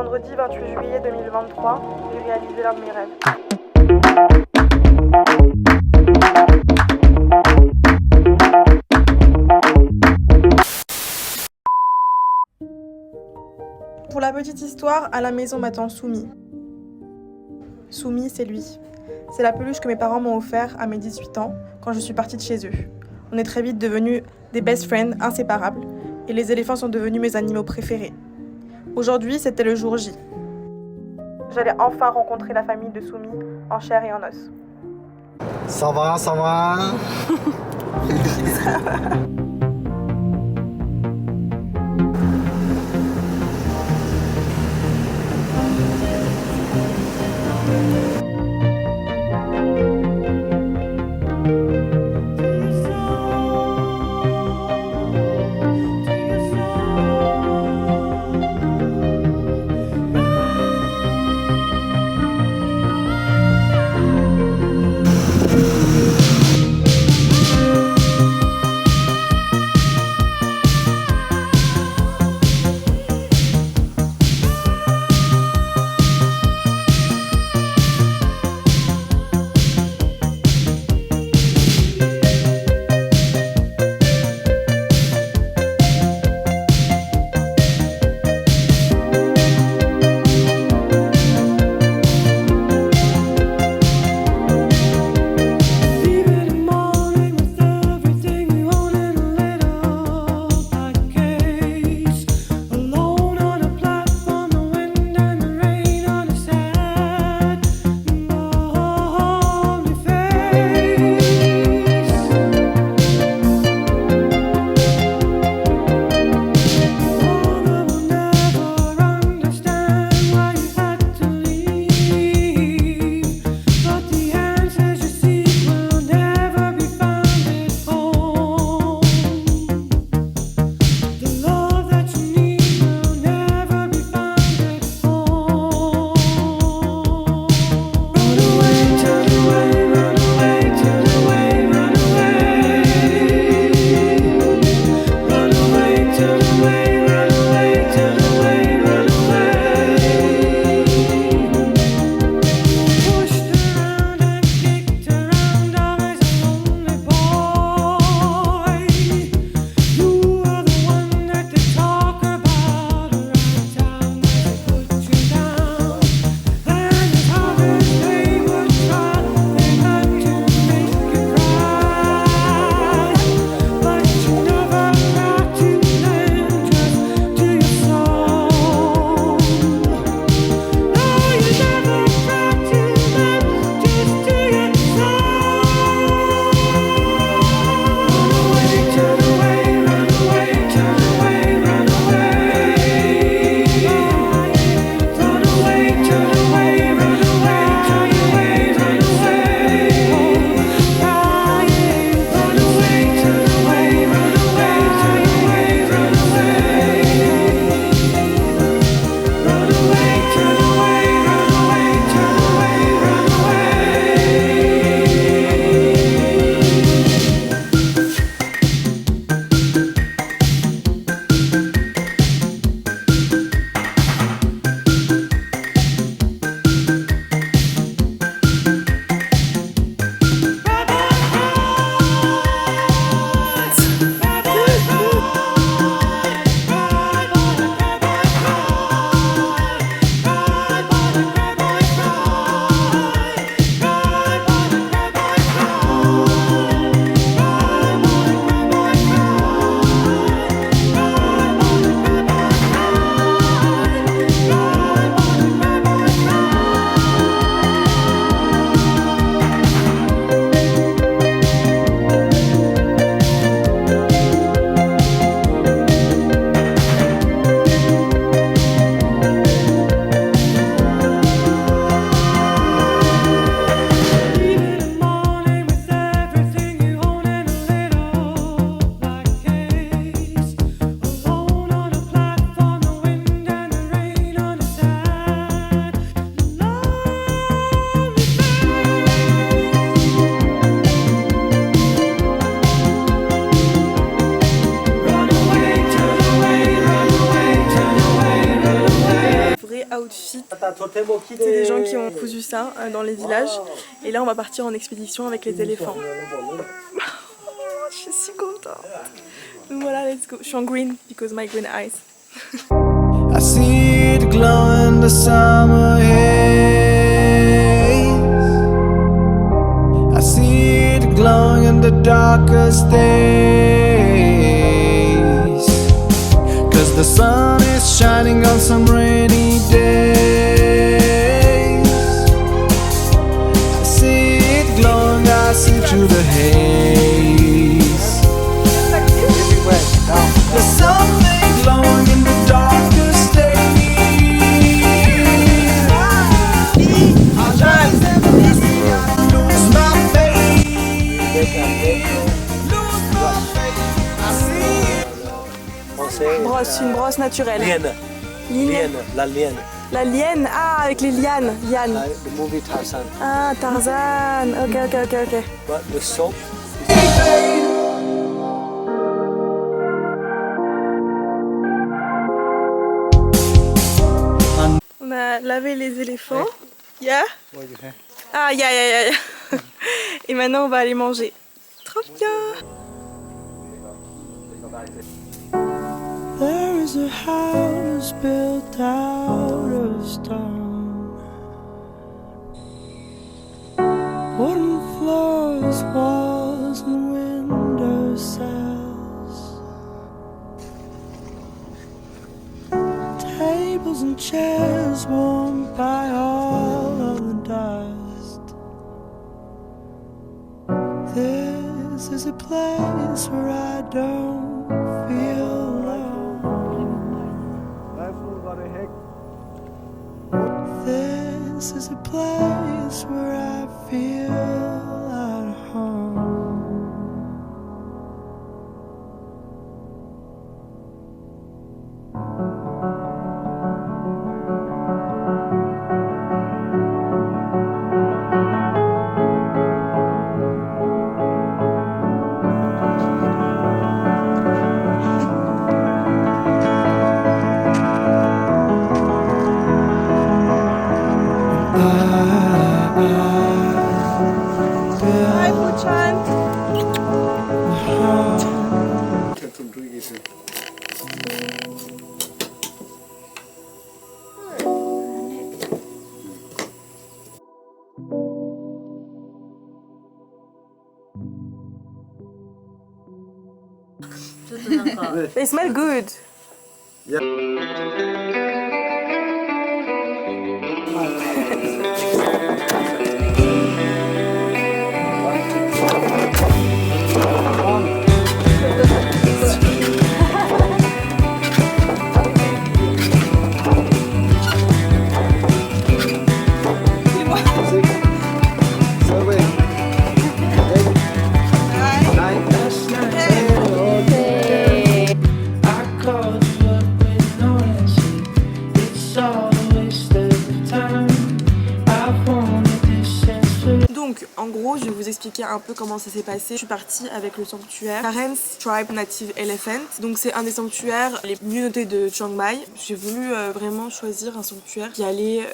vendredi 28 juillet 2023, j'ai réalisé l'un de mes rêves. Pour la petite histoire, à la maison m'attend Soumi. Soumi, c'est lui. C'est la peluche que mes parents m'ont offert à mes 18 ans, quand je suis partie de chez eux. On est très vite devenus des best friends inséparables, et les éléphants sont devenus mes animaux préférés. Aujourd'hui, c'était le jour J. J'allais enfin rencontrer la famille de Soumi, en chair et en os. Ça va, ça va. outfit. C'est des gens qui ont cousu ça dans les villages. Et là, on va partir en expédition avec les éléphants. Je suis si contente. Donc voilà, let's go. Je suis en green because my green eyes. I see it glow in the summer haze. I see it glowing in the darkest days. 'Cause the sun is shining on some rainy days. I see it glowing, I see through the haze. There's something glowing in the darkest days. Lose my faith. Lose my faith. I see it. Brosse, une brosse naturelle. Liane. Liane, la liane. La liane, ah, avec les lianes. Liane. The movie Tarzan. Ah, Tarzan. Ok, ok, ok, ok. But the soap On a lavé les éléphants. Yeah? Ah, yeah. Et maintenant, on va aller manger. Trop bien! There is a house built out of stone. Wooden floors, walls, and window sills. Tables and chairs warmed by all of the dust. This is a place where I don't feel alone. This is a place where I feel at home. Hi, Buchan! They smell good. Donc, en gros, je vais vous expliquer un peu comment ça s'est passé. Je suis partie avec le sanctuaire Karen's Tribe Native Elephant. Donc, c'est un des sanctuaires les mieux notés de Chiang Mai. J'ai voulu vraiment choisir un sanctuaire qui allait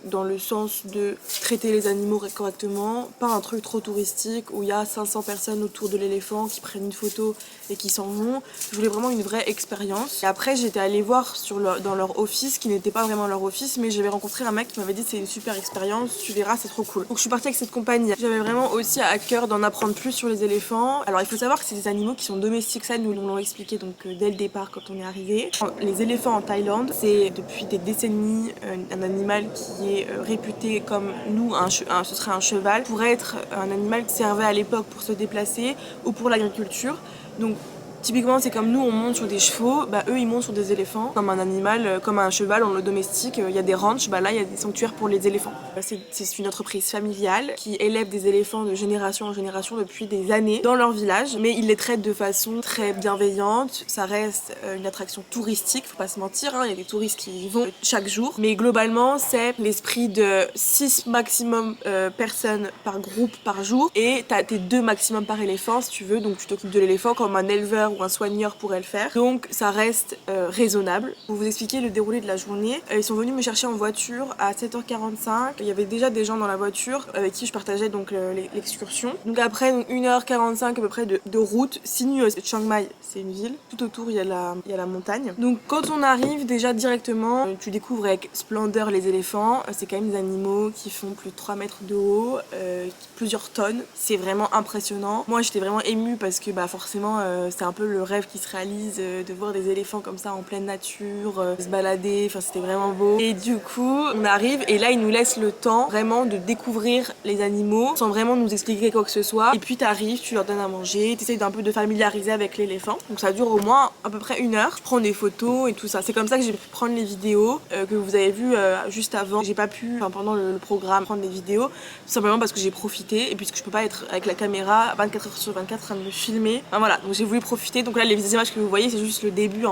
dans le sens de traiter les animaux correctement, pas un truc trop touristique où il y a 500 personnes autour de l'éléphant qui prennent une photo et qui s'en vont. Je voulais vraiment une vraie expérience. Et après, j'étais allée voir dans leur office, qui n'était pas vraiment leur office, mais j'avais rencontré un mec qui m'avait dit c'est une super expérience, tu verras, c'est trop cool. Donc, je suis partie avec cette compagnie. J'avais vraiment aussi à cœur d'en apprendre plus sur les éléphants. Alors il faut savoir que c'est des animaux qui sont domestiques, ça nous l'ont expliqué donc dès le départ quand on est arrivé. Les éléphants en Thaïlande, c'est depuis des décennies un animal qui est réputé comme nous, ce serait un cheval, pour être un animal qui servait à l'époque pour se déplacer ou pour l'agriculture. Donc typiquement, c'est comme nous, on monte sur des chevaux, bah eux ils montent sur des éléphants. Comme un animal, comme un cheval, on le domestique. Il y a des ranchs, bah là il y a des sanctuaires pour les éléphants. C'est une entreprise familiale qui élève des éléphants de génération en génération depuis des années dans leur village, mais ils les traitent de façon très bienveillante. Ça reste une attraction touristique, faut pas se mentir, hein. Il y a des touristes qui y vont chaque jour. Mais globalement, c'est l'esprit de 6 maximum personnes par groupe par jour, et t'as tes 2 maximum par éléphant si tu veux. Donc tu t'occupes de l'éléphant comme un éleveur ou un soigneur pourrait le faire. Donc ça reste raisonnable. Pour vous expliquer le déroulé de la journée, ils sont venus me chercher en voiture à 7h45. Il y avait déjà des gens dans la voiture avec qui je partageais donc l'excursion. Donc après 1h45 à peu près de route. Sinueuse. Chiang Mai, c'est une ville. Tout autour il y a la montagne. Donc quand on arrive déjà directement, tu découvres avec splendeur les éléphants. C'est quand même des animaux qui font plus de 3 mètres de haut, plusieurs tonnes. C'est vraiment impressionnant. Moi j'étais vraiment émue parce que forcément c'est un peu le rêve qui se réalise de voir des éléphants comme ça en pleine nature, se balader, enfin c'était vraiment beau. Et du coup on arrive et là ils nous laissent le temps vraiment de découvrir les animaux sans vraiment nous expliquer quoi que ce soit. Et puis t'arrives, tu leur donnes à manger, t'essayes d'un peu de familiariser avec l'éléphant. Donc ça dure au moins à peu près 1 heure. Je prends des photos et tout ça. C'est comme ça que j'ai pu prendre les vidéos que vous avez vues juste avant. J'ai pas pu pendant le programme prendre des vidéos, tout simplement parce que j'ai profité et puisque je peux pas être avec la caméra 24h/24 en train de me filmer. Enfin, voilà, donc j'ai voulu profiter. Donc là les images que vous voyez c'est juste le début.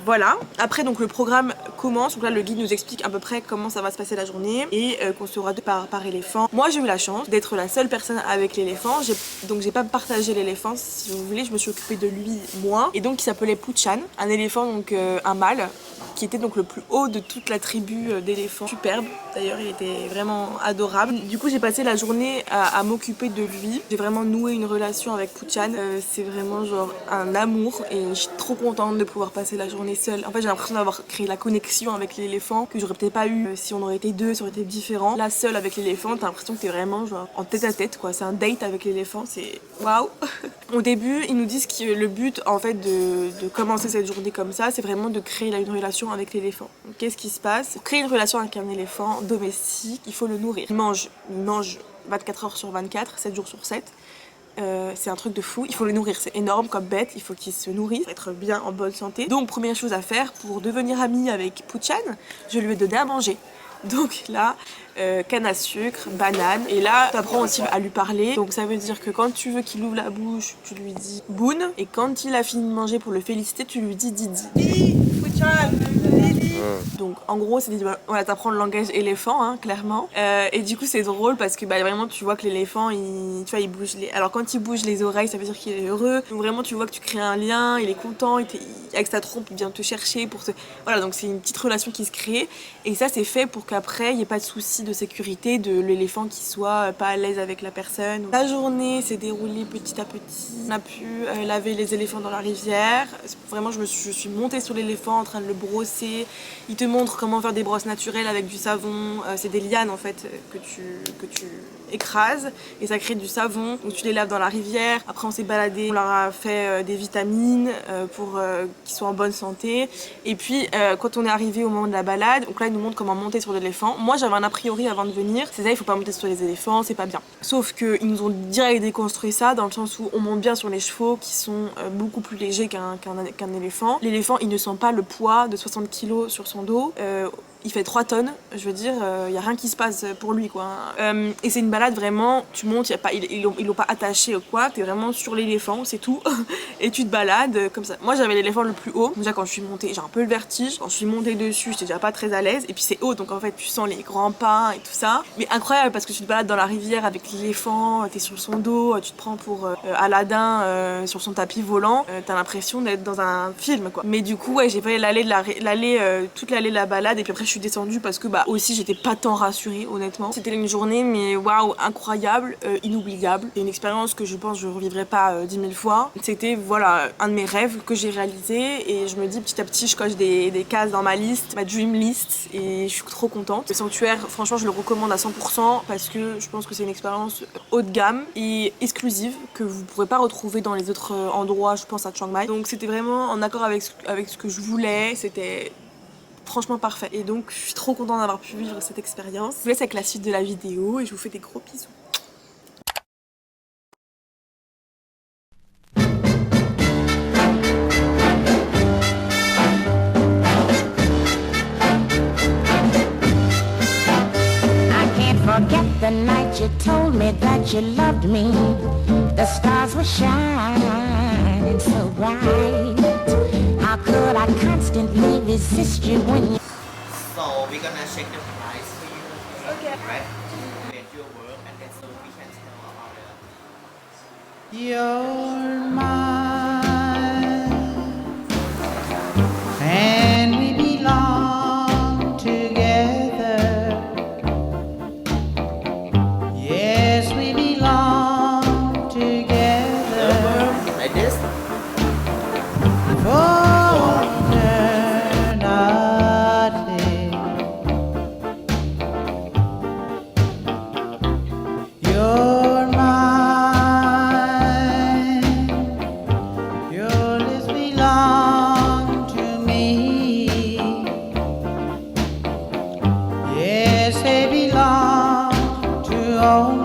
Voilà. Après donc le programme commence. Donc là le guide nous explique à peu près comment ça va se passer la journée et qu'on sera 2 par éléphant. Moi j'ai eu la chance d'être la seule personne avec l'éléphant. Donc j'ai pas partagé l'éléphant si vous voulez. Je me suis occupée de lui moi. Et donc il s'appelait Puchan, un éléphant donc un mâle qui était donc le plus haut de toute la tribu d'éléphants. Superbe, d'ailleurs il était vraiment adorable. Du coup j'ai passé la journée à m'occuper de lui. J'ai vraiment noué une relation avec Puchan. C'est vraiment genre un amour et je suis trop contente de pouvoir passer la journée seule. En fait j'ai l'impression d'avoir créé la connexion avec l'éléphant que j'aurais peut-être pas eu si on aurait été 2, ça aurait été différent. Là seule avec l'éléphant, t'as l'impression que t'es vraiment genre en tête à tête quoi. C'est un date avec l'éléphant, c'est waouh. Au début ils nous disent que le but en fait de commencer cette journée comme ça, c'est vraiment de créer une relation avec l'éléphant. Qu'est-ce qui se passe? Pour créer une relation avec un éléphant domestique, il faut le nourrir. Il mange 24h/24, 7 jours sur 7. C'est un truc de fou, il faut le nourrir, c'est énorme comme bête, il faut qu'il se nourrisse pour être bien en bonne santé. Donc première chose à faire pour devenir ami avec Puchan, je lui ai donné à manger. Donc là, canne à sucre, banane. Et là, tu apprends aussi à lui parler. Donc ça veut dire que quand tu veux qu'il ouvre la bouche, tu lui dis Boun. Et quand il a fini de manger pour le féliciter, tu lui dis Didi. Didi, Puchan, Didi. Donc en gros, c'est voilà, t'apprends le langage éléphant, hein, clairement. Et du coup, c'est drôle parce que vraiment, tu vois que l'éléphant, il bouge alors quand il bouge les oreilles, ça veut dire qu'il est heureux. Donc vraiment, tu vois que tu crées un lien, il est content, avec sa trompe, il vient te chercher pour te... Voilà, donc c'est une petite relation qui se crée. Et ça, c'est fait pour qu'après, il n'y ait pas de souci de sécurité de l'éléphant qui soit pas à l'aise avec la personne. La journée s'est déroulée petit à petit. On a pu laver les éléphants dans la rivière. Vraiment, je suis montée sur l'éléphant en train de le brosser. Il te montre comment faire des brosses naturelles avec du savon. C'est des lianes en fait que tu écrases et ça crée du savon. Donc tu les laves dans la rivière. Après, on s'est baladé. On leur a fait des vitamines pour qu'ils soient en bonne santé. Et puis, quand on est arrivé au moment de la balade, donc là, ils nous montrent comment monter sur l'éléphant. Moi, j'avais un a priori avant de venir. C'est ça, il faut pas monter sur les éléphants, c'est pas bien. Sauf qu'ils nous ont direct déconstruit ça dans le sens où on monte bien sur les chevaux qui sont beaucoup plus légers qu'un éléphant. L'éléphant, il ne sent pas le poids de 60 kg sur son dos. Il fait 3 tonnes, je veux dire, y a rien qui se passe pour lui, quoi. Et c'est une balade vraiment, tu montes, ils l'ont pas attaché ou quoi, t'es vraiment sur l'éléphant, c'est tout. Et tu te balades comme ça. Moi, j'avais l'éléphant le plus haut. Déjà, quand je suis montée, j'ai un peu le vertige. Quand je suis montée dessus, j'étais déjà pas très à l'aise. Et puis, c'est haut, donc en fait, tu sens les grands pas et tout ça. Mais incroyable parce que tu te balades dans la rivière avec l'éléphant, t'es sur son dos, tu te prends pour Aladdin sur son tapis volant. T'as l'impression d'être dans un film, quoi. Mais du coup, ouais, j'ai fait toute l'allée de la balade. Et puis après, je suis descendue parce que aussi j'étais pas tant rassurée honnêtement. C'était une journée mais waouh, incroyable, inoubliable. C'est une expérience que je pense je revivrai pas 10 000 fois. C'était voilà un de mes rêves que j'ai réalisé et je me dis petit à petit je coche des cases dans ma liste, ma dream list et je suis trop contente. Le sanctuaire franchement je le recommande à 100% parce que je pense que c'est une expérience haut de gamme et exclusive que vous pourrez pas retrouver dans les autres endroits, je pense à Chiang Mai. Donc c'était vraiment en accord avec ce que je voulais, c'était franchement parfait. Et donc je suis trop contente d'avoir pu vivre cette expérience. Je vous laisse avec la suite de la vidéo et je vous fais des gros bisous. Forget the night you told me that you loved me. The stars were shining so bright. How could I constantly resist you when you... So we're gonna check the price for you. Okay. Right? Rate your work and then so we can tell about it. You're mine. know